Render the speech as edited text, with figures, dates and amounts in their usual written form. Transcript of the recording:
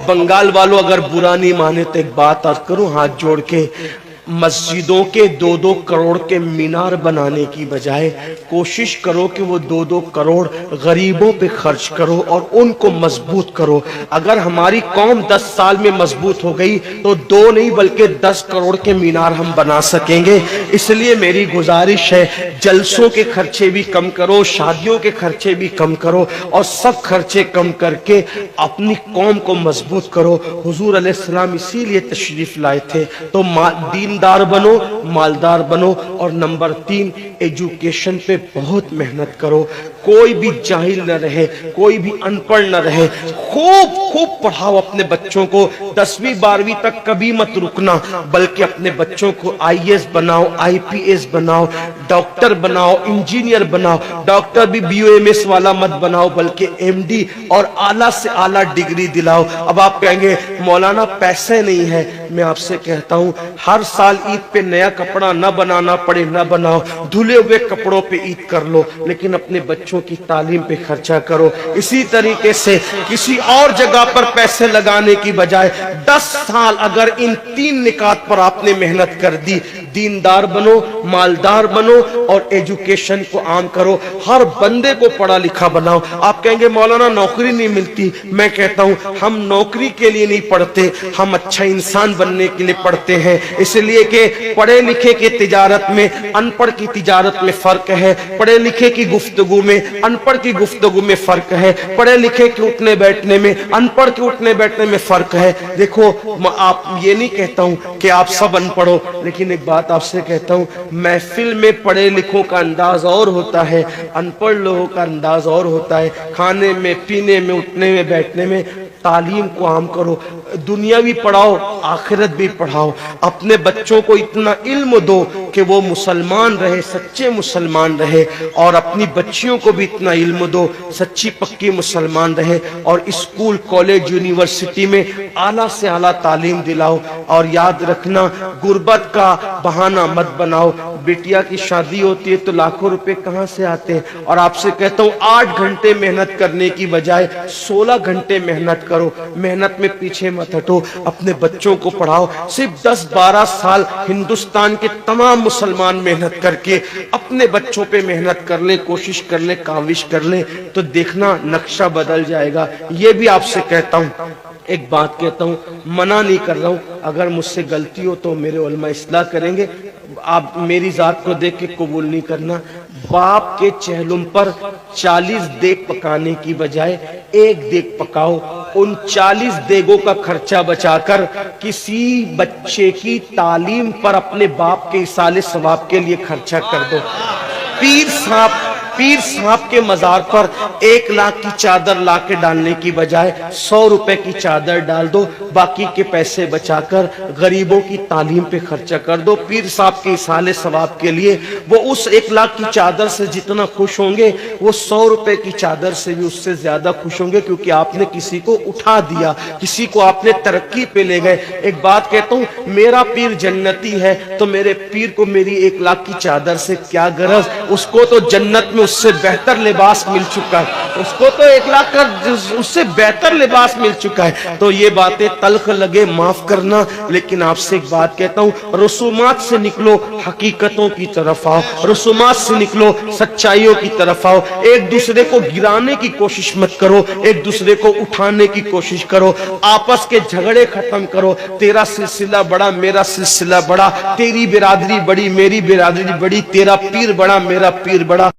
بنگال والوں اگر برا نہیں مانے تو ایک بات عرض کروں ہاتھ جوڑ کے، مسجدوں کے 2-2 کروڑ کے مینار بنانے کی بجائے کوشش کرو کہ وہ 2-2 کروڑ غریبوں پہ خرچ کرو اور ان کو مضبوط کرو۔ اگر ہماری قوم 10 سال میں مضبوط ہو گئی تو 2 نہیں بلکہ 10 کروڑ کے مینار ہم بنا سکیں گے۔ اس لیے میری گزارش ہے جلسوں کے خرچے بھی کم کرو، شادیوں کے خرچے بھی کم کرو، اور سب خرچے کم کر کے اپنی قوم کو مضبوط کرو۔ حضور علیہ السلام اسی لیے تشریف لائے تھے۔ تو دیندار بنو، مالدار بنو، اور نمبر 3 ایجوکیشن پہ بہت محنت کرو۔ کوئی بھی جاہل نہ رہے، کوئی بھی ان پڑھ نہ رہے، خوب پڑھاؤ اپنے بچوں کو۔ 10ویں 12ویں تک کبھی مت رکنا، بلکہ اپنے بچوں کو IAS بناؤ، IPS بناؤ، ڈاکٹر بناؤ، انجینئر بناؤ۔ ڈاکٹر بھی BOMS والا مت بناؤ بلکہ MD اور اعلیٰ سے اعلیٰ ڈگری دلاؤ۔ اب آپ کہیں گے مولانا پیسے نہیں ہے، میں آپ سے کہتا ہوں ہر سال عید پہ نیا کپڑا نہ بنانا پڑے نہ بناؤ، دھلے ہوئے کپڑوں پہ عید کر لو، لیکن اپنے بچوں کی تعلیم پہ خرچہ کرو۔ اسی طریقے سے کسی اور جگہ پر پیسے لگانے کی بجائے 10 سال اگر ان 3 نکات پر آپ نے محنت کر دی، دیندار بنو، مالدار بنو اور ایجوکیشن کو عام کرو، ہر بندے کو پڑھا لکھا بناؤ۔ آپ کہیں گے مولانا نوکری نہیں ملتی، میں کہتا ہوں ہم نوکری کے لیے نہیں پڑھتے، ہم اچھا انسان بننے کے لیے پڑھتے ہیں۔ اس لیے کہ پڑھے لکھے کی تجارت میں ان پڑھ کی تجارت میں فرق ہے، پڑھے لکھے کی گفتگو میں ان پڑھ کی گفتگو میں فرق ہے، پڑھے لکھے کے اٹھنے بیٹھنے میں ان پڑھ کے اٹھنے بیٹھنے میں فرق ہے۔ دیکھو آپ یہ نہیں کہتا ہوں کہ آپ سب ان پڑھو، لیکن ایک بات آپ سے کہتا ہوں، محفل میں پڑھے لکھوں کا انداز اور ہوتا ہے، ان پڑھ لوگوں کا انداز اور ہوتا ہے۔ کھانے میں، پینے میں، اٹھنے میں، بیٹھنے میں تعلیم کو عام کرو، دنیا بھی پڑھاؤ، آخرت بھی پڑھاؤ۔ اپنے بچوں کو اتنا علم دو کہ وہ مسلمان رہے، سچے مسلمان رہے، اور اپنی بچیوں کو بھی اتنا علم دو سچی پکی مسلمان رہے، اور اسکول، کالج، یونیورسٹی میں اعلیٰ سے اعلیٰ تعلیم دلاؤ۔ اور یاد رکھنا غربت کا بہانہ مت بناؤ۔ بیٹیا کی شادی ہوتی ہے تو لاکھوں روپے کہاں سے آتے ہیں، اور آپ سے کہتا ہوں 8 گھنٹے محنت کرنے کی بجائے 16 گھنٹے محنت کرو۔ محنت میں پیچھے مت ہٹو، اپنے بچوں کو پڑھاؤ۔ صرف 10-12 سال ہندوستان کے تمام مسلمان محنت کر کے اپنے بچوں پہ محنت کر لیں، کوشش کر لیں، کاوش کر لیں، تو دیکھنا نقشہ بدل جائے گا۔ یہ بھی آپ سے کہتا ہوں، ایک بات کہتا ہوں، منع نہیں کر رہا ہوں، اگر مجھ سے غلطی ہو تو میرے علماء اصلاح کریں گے، آپ میری ذات کو دیکھ کے قبول نہیں کرنا۔ باپ کے چہلم پر 40 دیگ پکانے کی بجائے 1 دیگ پکاؤ، ان 40 دیگوں کا خرچہ بچا کر کسی بچے کی تعلیم پر اپنے باپ کے ایصال ثواب کے لیے خرچہ کر دو۔ پیر صاحب کے مزار پر 1 لاکھ کی چادر لا کے ڈالنے کی بجائے 100 روپے کی چادر ڈال دو، باقی کے پیسے بچا کر غریبوں کی تعلیم پہ خرچہ کر دو۔ پیر صاحب کے ایصال ثواب کے لیے وہ اس 1 لاکھ کی چادر سے جتنا خوش ہوں گے، وہ 100 روپے کی چادر سے بھی اس سے زیادہ خوش ہوں گے، کیونکہ آپ نے کسی کو اٹھا دیا، کسی کو آپ نے ترقی پہ لے گئے۔ ایک بات کہتا ہوں، میرا پیر جنتی ہے تو میرے پیر کو میری 1 لاکھ کی چادر سے کیا غرض، اس کو تو جنت میں اس سے بہتر لباس مل چکا ہے، اس کو تو 1 لاکھ کا اس سے بہتر لباس مل چکا ہے۔ تو یہ باتیں تلخ لگے معاف کرنا، لیکن آپ سے ایک بات کہتا ہوں، رسومات سے نکلو، حقیقتوں کی طرف آؤ، رسومات سے نکلو، سچائیوں کی طرف آؤ۔ ایک دوسرے کو گرانے کی کوشش مت کرو، ایک دوسرے کو اٹھانے کی کوشش کرو، آپس کے جھگڑے ختم کرو۔ تیرا سلسلہ بڑا، میرا سلسلہ بڑا، تیری برادری بڑی، میری برادری بڑی، تیرا پیر بڑا، میرا پیر بڑا۔